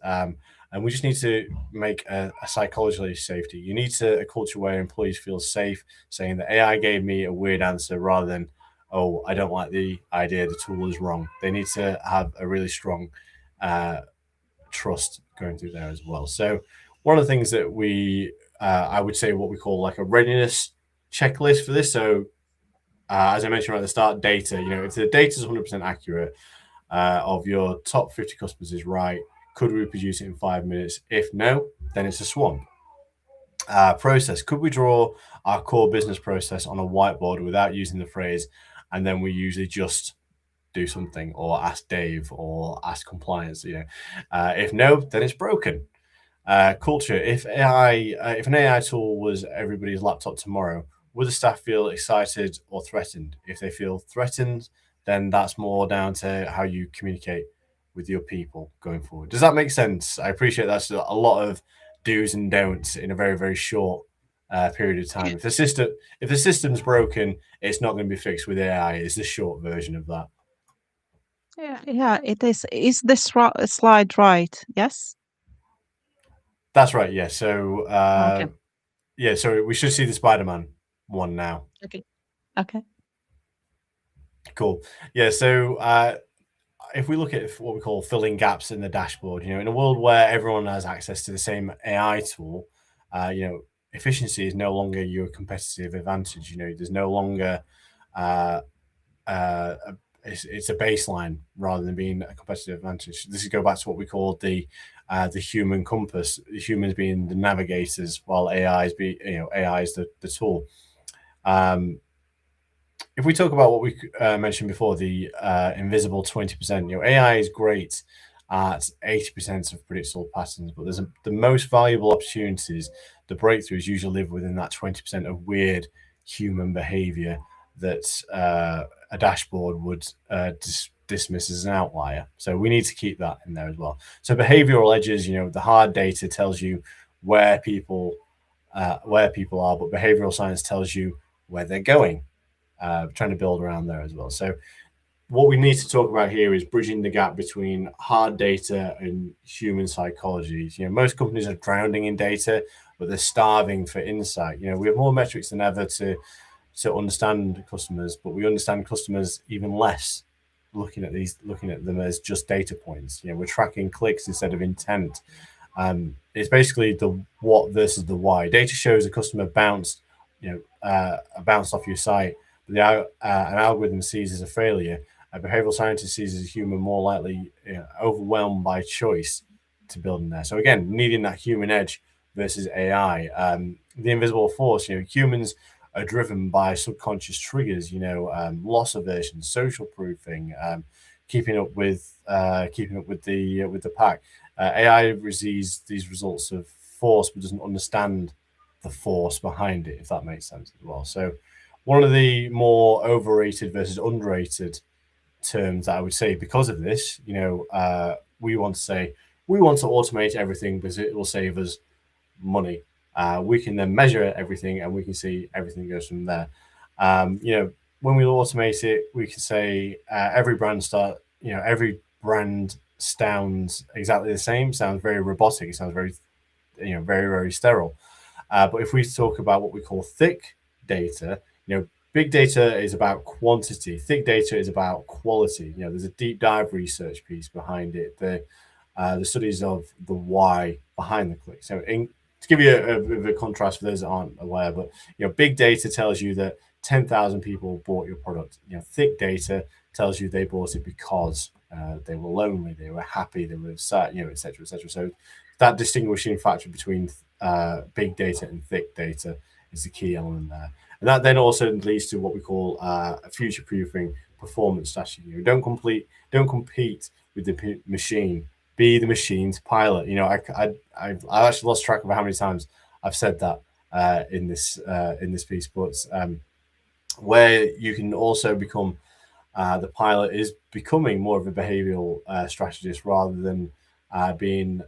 And we just need to make a psychological safety. You need a culture where employees feel safe saying that AI gave me a weird answer rather than, oh, I don't like the idea, the tool is wrong. They need to have a really strong trust going through there as well. So one of the things that we, I would say, what we call like a readiness checklist for this. So as I mentioned right at the start, data. If the data is 100% accurate, of your top 50 customers is right, could we produce it in 5 minutes? If no, then it's a swamp. Process. Could we draw our core business process on a whiteboard without using the phrase, and then we usually just do something, or ask Dave, or ask compliance? If no, then it's broken. Culture. If an AI tool was everybody's laptop tomorrow, would the staff feel excited or threatened? If they feel threatened, then that's more down to how you communicate with your people going forward. Does that make sense? I appreciate that's a lot of do's and don'ts in a very, very short period of time. If the system's broken, it's not going to be fixed with AI. It's the short version of that. Yeah, it is. Is this slide right? Yes. That's right. Yeah. So Okay. so we should see the Spider-Man one now. Okay. Cool. Yeah. So if we look at what we call filling gaps in the dashboard, in a world where everyone has access to the same AI tool, efficiency is no longer your competitive advantage. There's no longer it's a baseline rather than being a competitive advantage. This is go back to what we call the human compass, humans being the navigators, while AI is the tool. If we talk about what we mentioned before, the invisible 20%, AI is great at 80% of predictable patterns, but the most valuable opportunities, the breakthroughs usually live within that 20% of weird human behavior that a dashboard would dismiss as an outlier. So we need to keep that in there as well. So behavioral edges, the hard data tells you where people are, but behavioral science tells you where they're going. Trying to build around there as well. So what we need to talk about here is bridging the gap between hard data and human psychology. Most companies are drowning in data, but they're starving for insight. We have more metrics than ever to understand customers, but we understand customers even less looking at them as just data points. We're tracking clicks instead of intent. It's basically the what versus the why. Data shows a customer bounced off your site. An algorithm sees as a failure. A behavioral scientist sees as a human more likely overwhelmed by choice to build in there. So again, needing that human edge versus AI. The invisible force. Humans are driven by subconscious triggers. Loss aversion, social proofing, keeping up with the pack. AI receives these results of force, but doesn't understand the force behind it, if that makes sense as well. So one of the more overrated versus underrated terms that I would say because of this, we want to automate everything because it will save us money. We can then measure everything and we can see everything goes from there. When we automate it, we can say every brand sounds exactly the same, sounds very robotic, it sounds very, very, very sterile. But if we talk about what we call thick data, big data is about quantity. Thick data is about quality. There's a deep dive research piece behind it. The studies of the why behind the click. So to give you a bit of a contrast for those that aren't aware, but big data tells you that 10,000 people bought your product. Thick data tells you they bought it because they were lonely, they were happy, they were sad, etc., etc. So that distinguishing factor between big data and thick data is the key element there. And that then also leads to what we call a future-proofing performance strategy. Don't compete with the machine. Be the machine's pilot. I've actually lost track of how many times I've said that in this piece, but where you can also become the pilot is becoming more of a behavioral strategist rather than being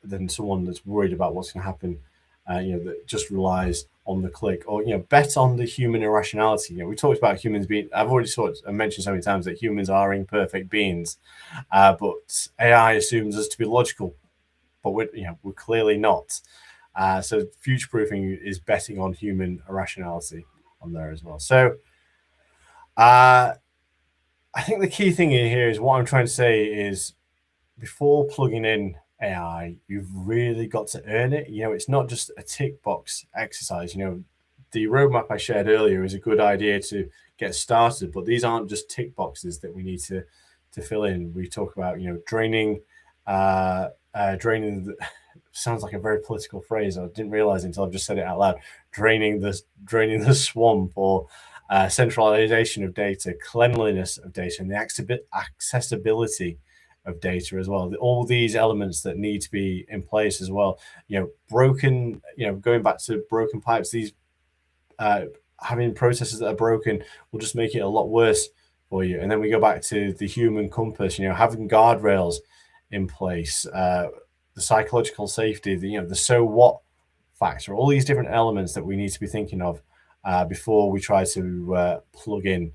than someone that's worried about what's going to happen. That just relies on the click, or bet on the human irrationality. We talked about humans being. I've already mentioned so many times that humans are imperfect beings, but AI assumes us to be logical, but we're clearly not. So future proofing is betting on human irrationality on there as well. So I think the key thing in here is what I'm trying to say is before plugging in AI, you've really got to earn it. It's not just a tick box exercise. The roadmap I shared earlier is a good idea to get started, but these aren't just tick boxes that we need to fill in. We talk about, draining, draining the, sounds like a very political phrase. I didn't realize until I've just said it out loud. Draining the swamp, or centralization of data, cleanliness of data, and the accessibility of data as well. All these elements that need to be in place as well. Broken, going back to broken pipes, these having processes that are broken will just make it a lot worse for you. And then we go back to the human compass, having guardrails in place, the psychological safety, the so what factor, all these different elements that we need to be thinking of before we try to plug in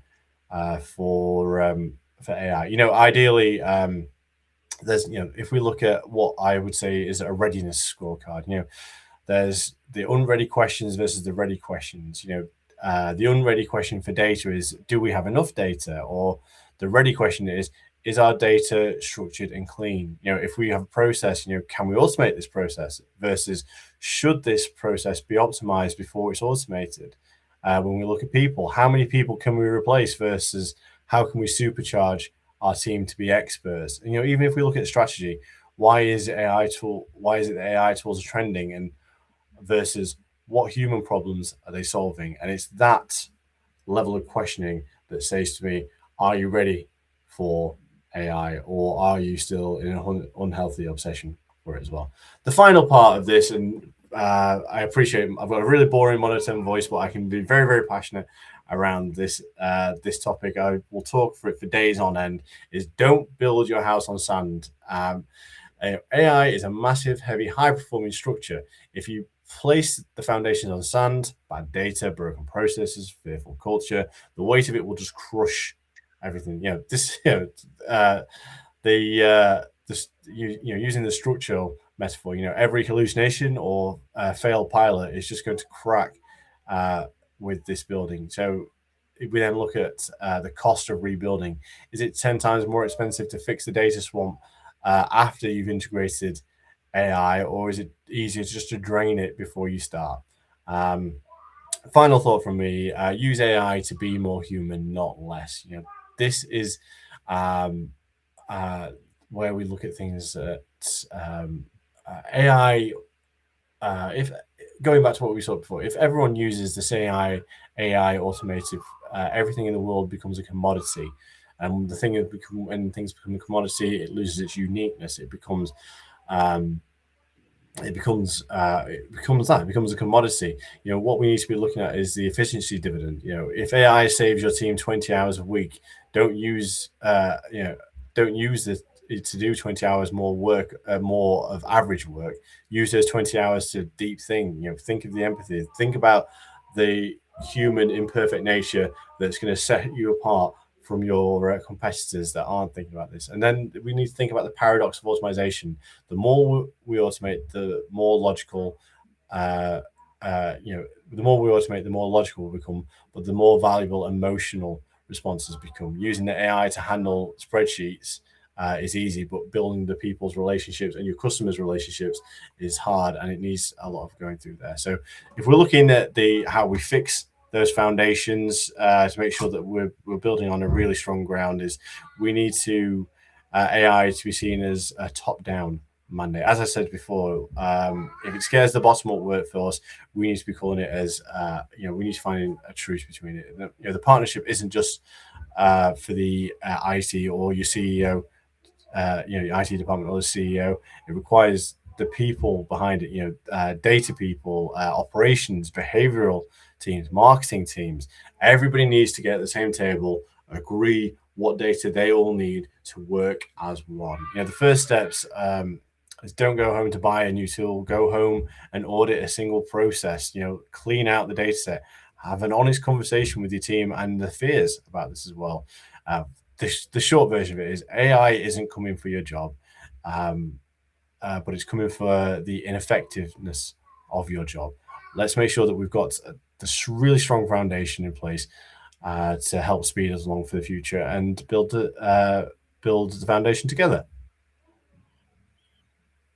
for AI. Ideally, there's, if we look at what I would say is a readiness scorecard, there's the unready questions versus the ready questions. The unready question for data is, do we have enough data? Or the ready question is our data structured and clean? If we have a process, can we automate this process? Versus, should this process be optimized before it's automated? When we look at people, how many people can we replace versus how can we supercharge our team to be experts? And even if we look at strategy, why is it that AI tools are trending, and versus what human problems are they solving? And it's that level of questioning that says to me, are you ready for AI, or are you still in an unhealthy obsession for it as well? The final part of this, and I appreciate I've got a really boring monotone voice, but I can be very, very passionate around this this topic. I will talk for it for days on end, is don't build your house on sand. AI is a massive, heavy, high-performing structure. If you place the foundations on sand, bad data, broken processes, fearful culture, the weight of it will just crush everything. Using the structural metaphor, every hallucination or failed pilot is just going to crack with this building. So if we then look at the cost of rebuilding, is it 10 times more expensive to fix the data swamp after you've integrated AI, or is it easier just to drain it before you start? Final thought from me: use AI to be more human, not less. This is where we look at things at AI. If going back to what we saw before, if everyone uses this AI automated, everything in the world becomes a commodity. And the thing is, when things become a commodity, it loses its uniqueness. It becomes a commodity. What we need to be looking at is the efficiency dividend. If AI saves your team 20 hours a week, don't use this to do 20 hours more work, more of average work. Use those 20 hours to deep think. Think of the empathy. Think about the human imperfect nature that's going to set you apart from your competitors that aren't thinking about this. And then we need to think about the paradox of automation. The more we automate, the more logical, the more we automate, the more logical we become, but the more valuable emotional responses become. Using the AI to handle spreadsheets is easy, but building the people's relationships and your customers' relationships is hard, and it needs a lot of going through there. So if we're looking at how we fix those foundations to make sure that we're building on a really strong ground, is we need to AI to be seen as a top-down mandate. As I said before, if it scares the bottom up workforce, we need to be calling it as we need to find a truce between it. The partnership isn't just for the IT or your CEO, your IT department or the CEO. It requires the people behind it, data people, operations, behavioral teams, marketing teams. Everybody needs to get at the same table, agree what data they all need to work as one. The first steps is don't go home to buy a new tool. Go home and audit a single process. Clean out the data set. Have an honest conversation with your team and the fears about this as well. The short version of it is AI isn't coming for your job, but it's coming for the ineffectiveness of your job. Let's make sure that we've got this really strong foundation in place. to help speed us along for the future and build the foundation together.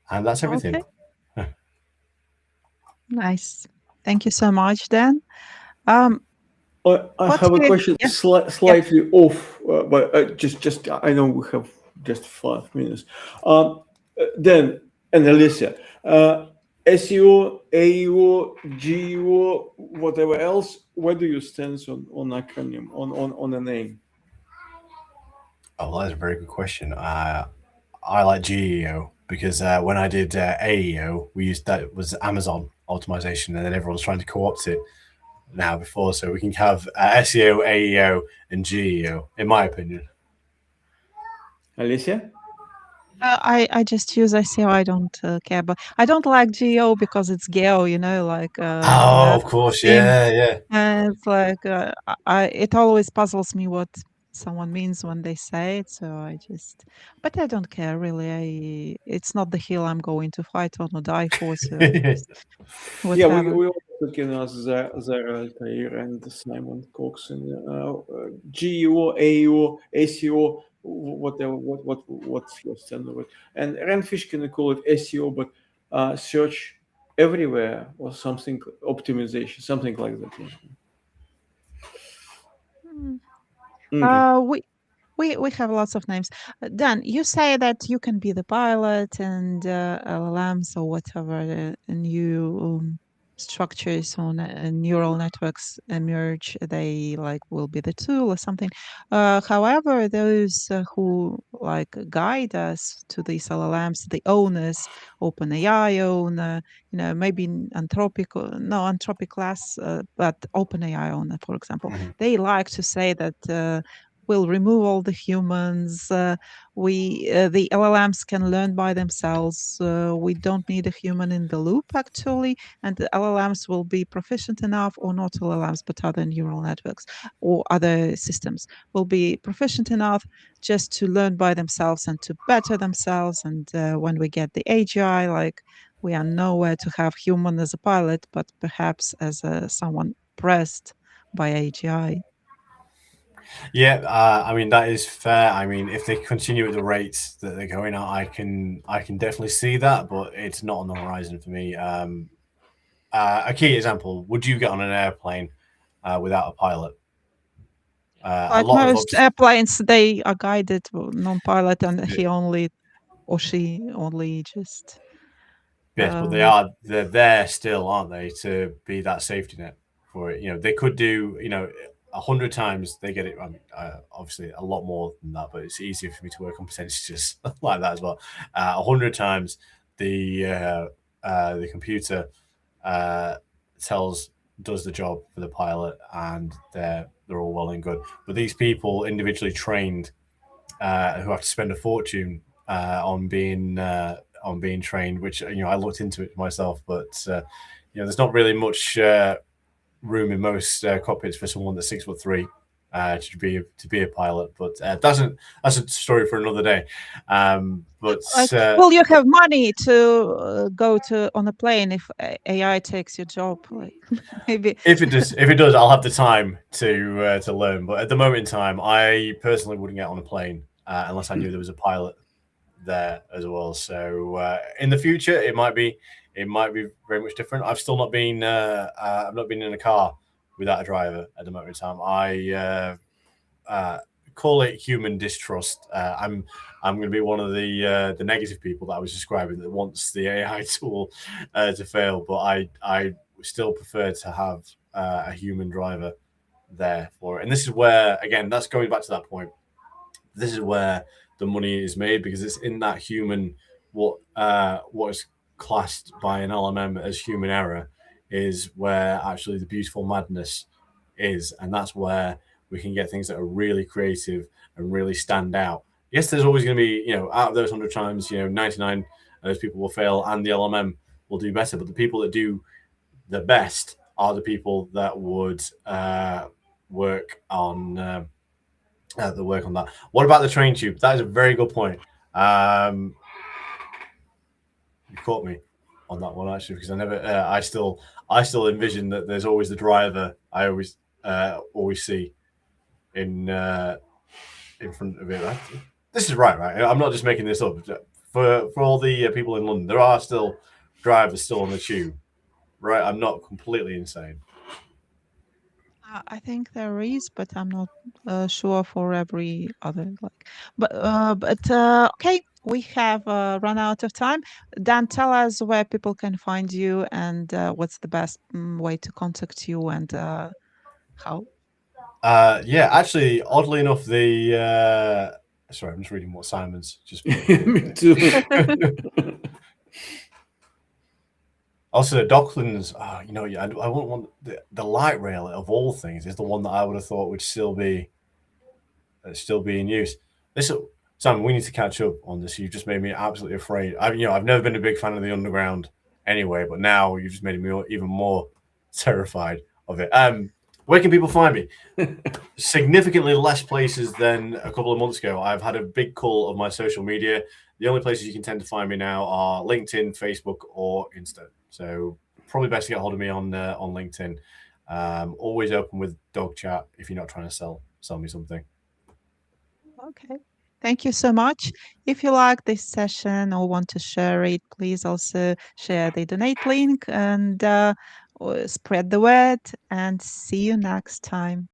And that's everything. Okay. Nice. Thank you so much, Dan. I have a question Yeah. slightly off, but just I know we have just 5 minutes. Then, and Alicia, SEO, AEO, GEO, whatever else, where do you stand on acronym, on a name? Oh, that's a very good question. I like GEO because when I did AEO, we used that, it was Amazon optimization, and then everyone's trying to co-opt it now before, so we can have SEO, AEO, and GEO, in my opinion. Alicia? I just use SEO. I don't care, but I don't like geo because it's geo. Like Oh, of course, thing. yeah. And it's like it always puzzles me what someone means when they say it. So but I don't care really. It's not the hill I'm going to fight on or die for. So just Yeah, whatever. we also can ask Zara Altair and Simon Cox and GEO, AEO, SEO, whatever. What's your standard with? And Renfish can call it SEO, but search everywhere or something, optimization, something like that. Yeah. Hmm. Okay. We have lots of names. Dan, you say that you can be the pilot and LLMs or whatever new structures on neural networks emerge. They will be the tool or something. However, those who guide us to these LLMs, the owners, OpenAI owner, maybe Anthropic, no Anthropic less, but OpenAI owner, for example, they like to say that. We'll remove all the humans. The LLMs can learn by themselves. We don't need a human in the loop, actually, and the LLMs will be proficient enough, or not LLMs, but other neural networks or other systems will be proficient enough just to learn by themselves and to better themselves. And when we get the AGI, we are nowhere to have human as a pilot, but perhaps as someone pressed by AGI. Yeah, I mean that is fair. I mean, if they continue at the rates that they're going at, I can definitely see that, but it's not on the horizon for me. A key example: would you get on an airplane without a pilot? A Like lot of most airplanes, they are guided non-pilot, and he only or she only just. Yes, but they're there still, aren't they, to be that safety net for it? They could do 100 times they get it. I mean, obviously a lot more than that, but it's easier for me to work on percentages like that as well. 100 times the computer does the job for the pilot, and they're all well and good. But these people individually trained who have to spend a fortune on being trained, which I looked into it myself, but there's not really much room in most cockpits for someone that's 6'3" to be a pilot. But that's a story for another day. But will you have money to go on a plane if AI takes your job? Maybe if it does, I'll have the time to learn. But at the moment in time, I personally wouldn't get on a plane unless I knew there was a pilot there as well. So in the future, it might be very much different. I've still not been I've not been in a car without a driver at the moment in time. I call it human distrust. I'm going to be one of the negative people that I was describing that wants the AI tool to fail, but I still prefer to have a human driver there for it. And this is where, again, that's going back to that point. This is where the money is made, because it's in that human, what is classed by an LMM as human error is where actually the beautiful madness is, and that's where we can get things that are really creative and really stand out. Yes, there's always going to be, out of those 100 times, 99 of those people will fail and the LMM will do better, but the people that do the best are the people that would work on that. What about the train tube? That is a very good point. You caught me on that one, actually, because I never. I still envision that there's always the driver. I always see in front of it. This is right. I'm not just making this up. For all the people in London, there are still drivers still on the tube, right? I'm not completely insane. I think there is, but I'm not sure for every other. Okay, we have run out of time. Dan, tell us where people can find you and what's the best way to contact you and how. Yeah, actually, oddly enough, sorry, I'm just reading what Simon's just put. Me too. Also, the Docklands, I wouldn't want the light rail of all things is the one that I would have thought would still be in use. Simon, we need to catch up on this. You've just made me absolutely afraid. I've never been a big fan of the underground anyway, but now you've just made me even more terrified of it. Where can people find me? Significantly less places than a couple of months ago. I've had a big cull of my social media. The only places you can tend to find me now are LinkedIn, Facebook, or Insta. So probably best to get hold of me on LinkedIn. Always open with dog chat if you're not trying to sell me something. Okay. Thank you so much. If you like this session or want to share it, please also share the donate link and spread the word, and see you next time.